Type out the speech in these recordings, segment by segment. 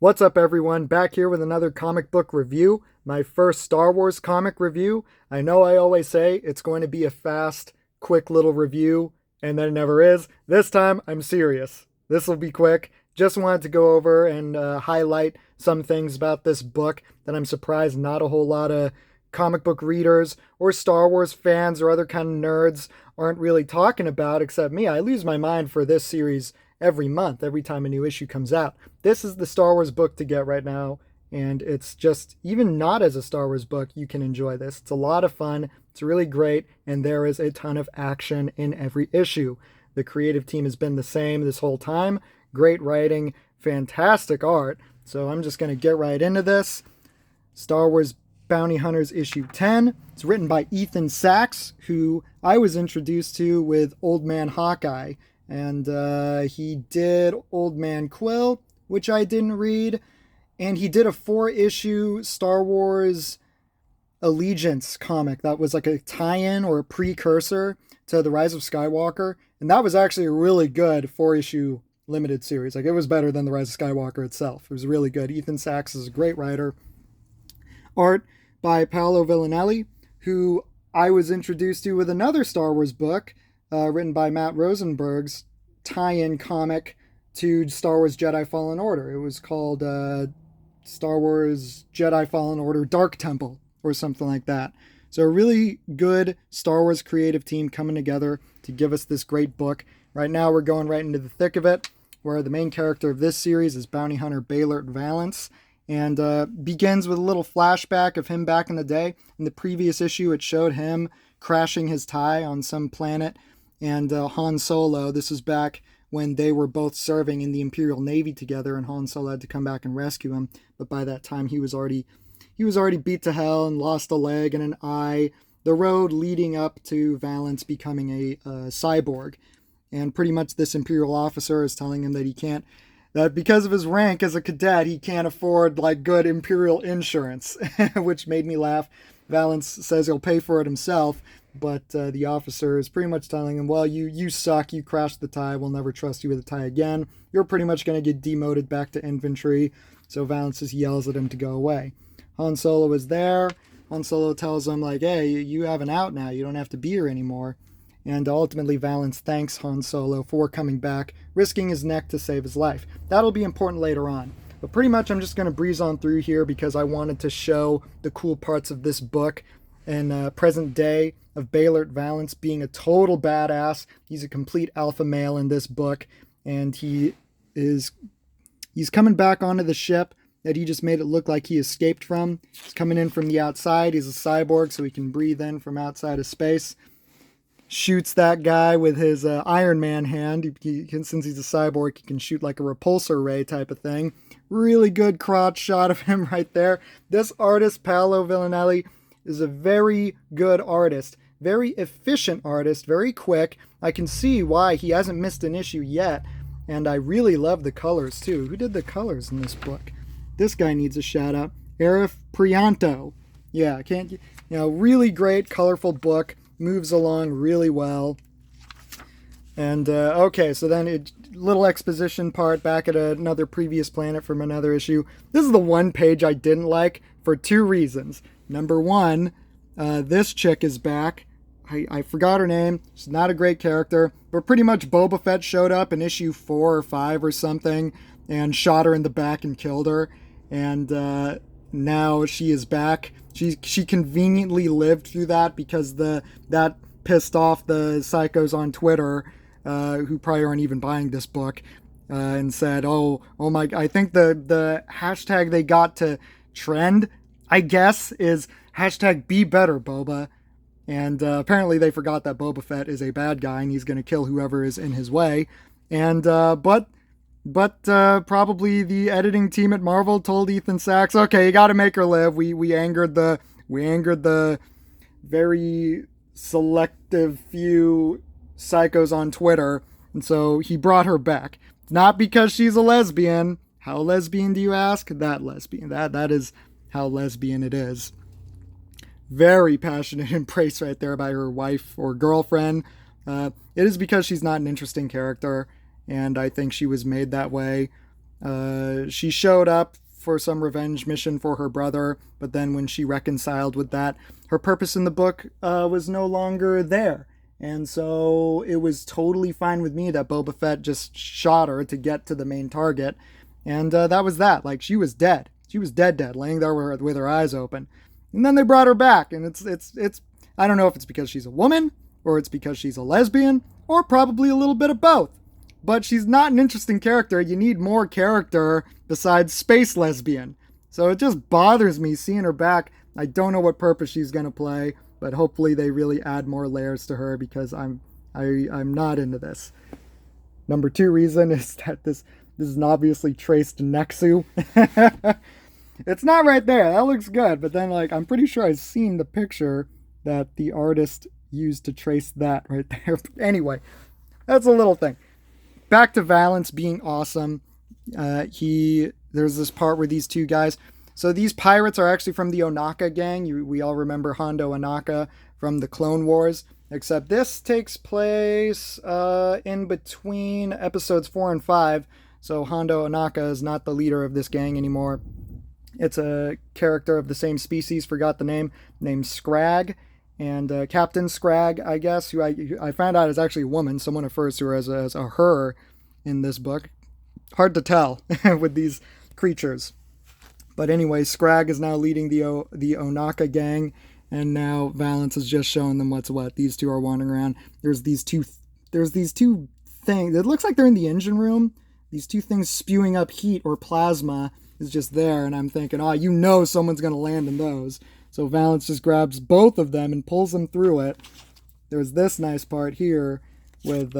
What's up, everyone? Back here with another comic book review. My first Star Wars comic review. I know I always say it's going to be a fast, quick little review, and then it never is. This time, I'm serious. This will be quick. Just wanted to go over and highlight some things about this book that I'm surprised not a whole lot of comic book readers or Star Wars fans or other kind of nerds aren't really talking about, except me. I lose my mind for this series every month, every time a new issue comes out. This is the Star Wars book to get right now, and it's just, even not as a Star Wars book, you can enjoy this. It's a lot of fun, it's really great, and there is a ton of action in every issue. The creative team has been the same this whole time. Great writing, fantastic art. So I'm just going to get right into this. Star Wars Bounty Hunters issue 10. It's written by Ethan Sachs, who I was introduced to with Old Man Hawkeye. And he did Old Man Quill, which I didn't read. And he did a 4-issue Star Wars Allegiance comic that was like a tie-in or a precursor to The Rise of Skywalker. And that was actually a really good 4-issue limited series. Like, it was better than The Rise of Skywalker itself. It was really good. Ethan Sachs is a great writer. Art by Paolo Villanelli, who I was introduced to with another Star Wars book, written by Matt Rosenberg's tie-in comic to Star Wars Jedi Fallen Order. It was called Star Wars Jedi Fallen Order Dark Temple or something like that. So a really good Star Wars creative team coming together to give us this great book. Right now we're going right into the thick of it, where the main character of this series is bounty hunter Beilert Valance, and begins with a little flashback of him back in the day. In the previous issue, it showed him crashing his tie on some planet, and Han Solo, this was back when they were both serving in the Imperial Navy together, and Han Solo had to come back and rescue him. But by that time, he was already beat to hell and lost a leg and an eye. The road leading up to Valance becoming a cyborg, and pretty much this Imperial officer is telling him that because of his rank as a cadet, he can't afford like good Imperial insurance, which made me laugh. Valance says he'll pay for it himself, but the officer is pretty much telling him, well, you suck, you crashed the tie, we'll never trust you with a tie again. You're pretty much going to get demoted back to infantry. So Valance just yells at him to go away. Han Solo is there. Han Solo tells him, like, hey, you have an out now, you don't have to be here anymore. And ultimately Valance thanks Han Solo for coming back, risking his neck to save his life. That'll be important later on. But pretty much I'm just going to breeze on through here because I wanted to show the cool parts of this book and present day of Beilert Valance being a total badass. He's a complete alpha male in this book, and he's coming back onto the ship that he just made it look like he escaped from. He's coming in from the outside. He's a cyborg, so he can breathe in from outside of space. Shoots that guy with his Iron Man hand. Since he's a cyborg, he can shoot like a repulsor ray type of thing. Really good crotch shot of him right there. This artist, Paolo Villanelli, is a very good artist. Very efficient artist, very quick. I can see why he hasn't missed an issue yet. And I really love the colors too. Who did the colors in this book? This guy needs a shout out. Arif Prianto. Yeah, really great, colorful book. Moves along really well. And okay, so then little exposition part back at another previous planet from another issue. This is the one page I didn't like for 2 reasons. Number 1, this chick is back. I forgot her name. She's not a great character, but pretty much Boba Fett showed up in issue 4 or 5 or something and shot her in the back and killed her. And now she is back. She conveniently lived through that because that pissed off the psychos on Twitter, who probably aren't even buying this book, and said, oh my, I think the hashtag they got to trend, I guess, is hashtag be better, Boba. And apparently they forgot that Boba Fett is a bad guy and he's going to kill whoever is in his way. And but probably the editing team at Marvel told Ethan Sachs, okay, you got to make her live. We angered the very selective few psychos on Twitter, and so he brought her back. It's not because she's a lesbian. How lesbian do you ask? That lesbian. That is how lesbian it is. Very passionate embrace right there by her wife or girlfriend. It is because she's not an interesting character, and I think she was made that way She showed up for some revenge mission for her brother, but then when she reconciled with that, her purpose in the book was no longer there. And so it was totally fine with me that Boba Fett just shot her to get to the main target. And that was that. Like, she was dead. She was dead, laying there with her eyes open. And then they brought her back. And it's I don't know if it's because she's a woman, or it's because she's a lesbian, or probably a little bit of both. But she's not an interesting character. You need more character besides space lesbian. So it just bothers me seeing her back. I don't know what purpose she's going to play, but hopefully they really add more layers to her, because I'm not into this. Number 2 reason is that this is an obviously traced Nexu. It's not right there. That looks good, but then like I'm pretty sure I've seen the picture that the artist used to trace that right there. Anyway, that's a little thing. Back to Valance being awesome. There's this part where these two guys. So these pirates are actually from the Onaka gang. We all remember Hondo Onaka from the Clone Wars. Except this takes place in between episodes 4 and 5. So Hondo Onaka is not the leader of this gang anymore. It's a character of the same species, forgot the name, named Scrag. And Captain Scrag, I guess, who I found out is actually a woman. Someone refers to her as a her in this book. Hard to tell with these creatures. But anyway, Scrag is now leading the Onaka gang, and now Valance is just showing them what's what. These two are wandering around. There's these two things. It looks like they're in the engine room. These two things spewing up heat or plasma is just there, and I'm thinking, someone's going to land in those. So Valance just grabs both of them and pulls them through it. There's this nice part here with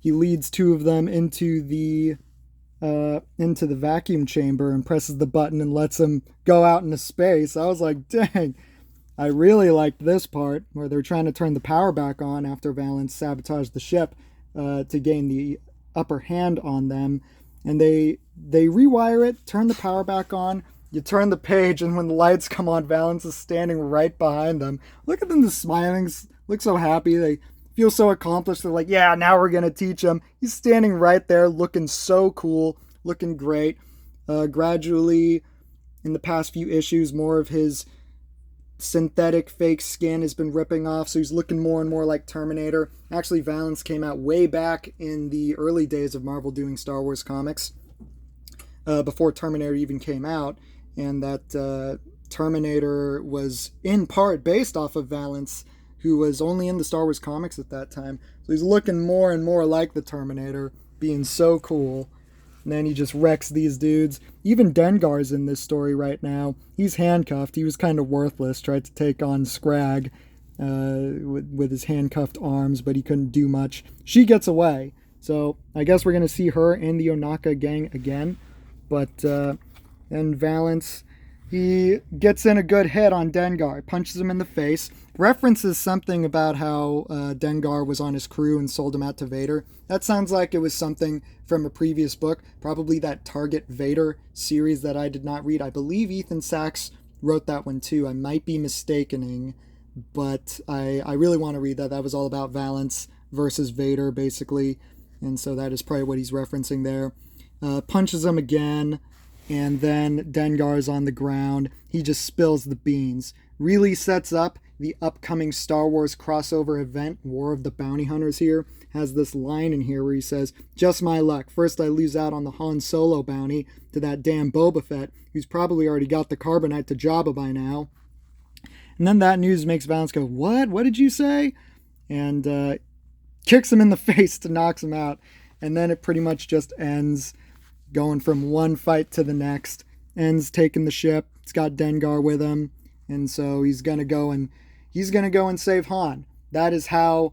he leads 2 of them into the vacuum chamber and presses the button and lets them go out into space. I was like, dang, I really liked this part where they're trying to turn the power back on after Valance sabotaged the ship to gain the upper hand on them. And they rewire it, turn the power back on. You turn the page, and when the lights come on, Valance is standing right behind them. Look at them just smiling, look so happy. They feel so accomplished. They're like, yeah, now we're going to teach him. He's standing right there looking so cool, looking great. Gradually, in the past few issues, more of his synthetic fake skin has been ripping off, so he's looking more and more like Terminator. Actually, Valance came out way back in the early days of Marvel doing Star Wars comics, before Terminator even came out, and that Terminator was in part based off of Valance, who was only in the Star Wars comics at that time. So he's looking more and more like the Terminator, being so cool. And then he just wrecks these dudes. Even Dengar's in this story right now. He's handcuffed. He was kind of worthless. Tried to take on Scrag with his handcuffed arms, but he couldn't do much. She gets away. So I guess we're going to see her and the Onaka gang again. But then Valance, he gets in a good hit on Dengar. Punches him in the face. References something about how Dengar was on his crew and sold him out to Vader. That sounds like it was something from a previous book, probably that Target Vader series that I did not read. I believe Ethan Sachs wrote that one too. I might be mistakening, but I really want to read that. That was all about Valance versus Vader, basically, and so that is probably what he's referencing there. Punches him again, and then Dengar's on the ground. He just spills the beans. Really sets up the upcoming Star Wars crossover event, War of the Bounty Hunters here. Has this line in here where he says, just my luck. First I lose out on the Han Solo bounty to that damn Boba Fett, who's probably already got the carbonite to Jabba by now. And then that news makes Valance go, what? What did you say? And kicks him in the face to knocks him out. And then it pretty much just ends going from one fight to the next. Ends taking the ship. It's got Dengar with him. And so he's gonna go and save Han. That is how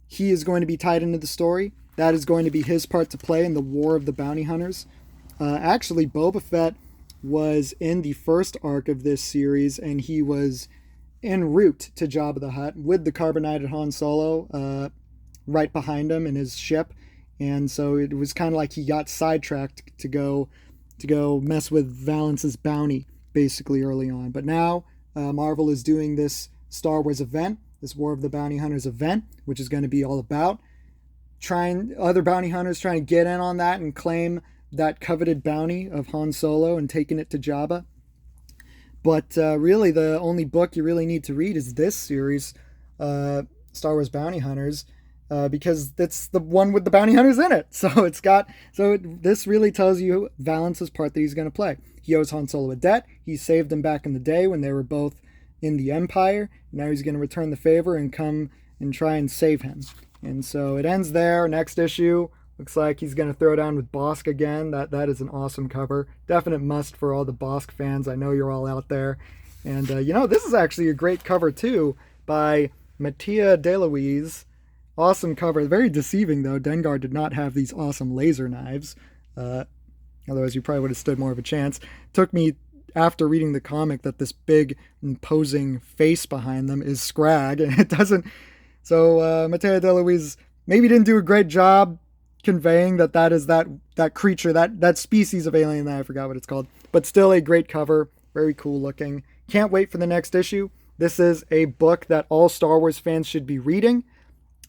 he is going to be tied into the story. That is going to be his part to play in the War of the Bounty Hunters. Actually, Boba Fett was in the first arc of this series, and he was en route to Jabba the Hutt with the carbonated Han Solo right behind him in his ship. And so it was kind of like he got sidetracked to go mess with Valance's bounty, basically, early on. But now Marvel is doing this Star Wars event, this War of the Bounty Hunters event, which is going to be all about other bounty hunters trying to get in on that and claim that coveted bounty of Han Solo and taking it to Jabba. But really, the only book you really need to read is this series, Star Wars Bounty Hunters, because it's the one with the bounty hunters in it. This really tells you Valance's part that he's going to play. He owes Han Solo a debt. He saved him back in the day when they were both in the Empire. Now he's going to return the favor and come and try and save him. And so it ends there. Next issue, looks like he's going to throw down with Bosk again. That is an awesome cover. Definite must for all the Bosk fans. I know you're all out there. And, this is actually a great cover, too, by Mattia DeLuise. Awesome cover. Very deceiving, though. Dengar did not have these awesome laser knives. Otherwise, you probably would have stood more of a chance. Took me, after reading the comic, that this big, imposing face behind them is Scrag, and it doesn't... So, Mattia DeLuise maybe didn't do a great job conveying that is that creature, that species of alien that I forgot what it's called. But still a great cover. Very cool looking. Can't wait for the next issue. This is a book that all Star Wars fans should be reading.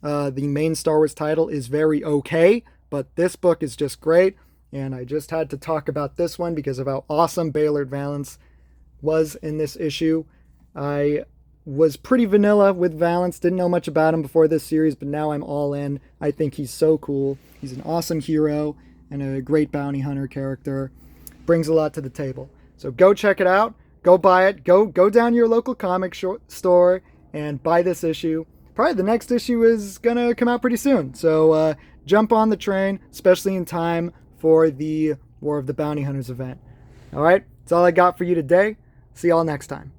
The main Star Wars title is very okay, but this book is just great. And I just had to talk about this one because of how awesome Beilert Valance was in this issue. I was pretty vanilla with Valance, didn't know much about him before this series, but now I'm all in. I think he's so cool. He's an awesome hero and a great bounty hunter character. Brings a lot to the table. So go check it out. Go buy it. Go down to your local comic store and buy this issue. Probably the next issue is going to come out pretty soon. So jump on the train, especially in time for the War of the Bounty Hunters event. All right, that's all I got for you today. See y'all next time.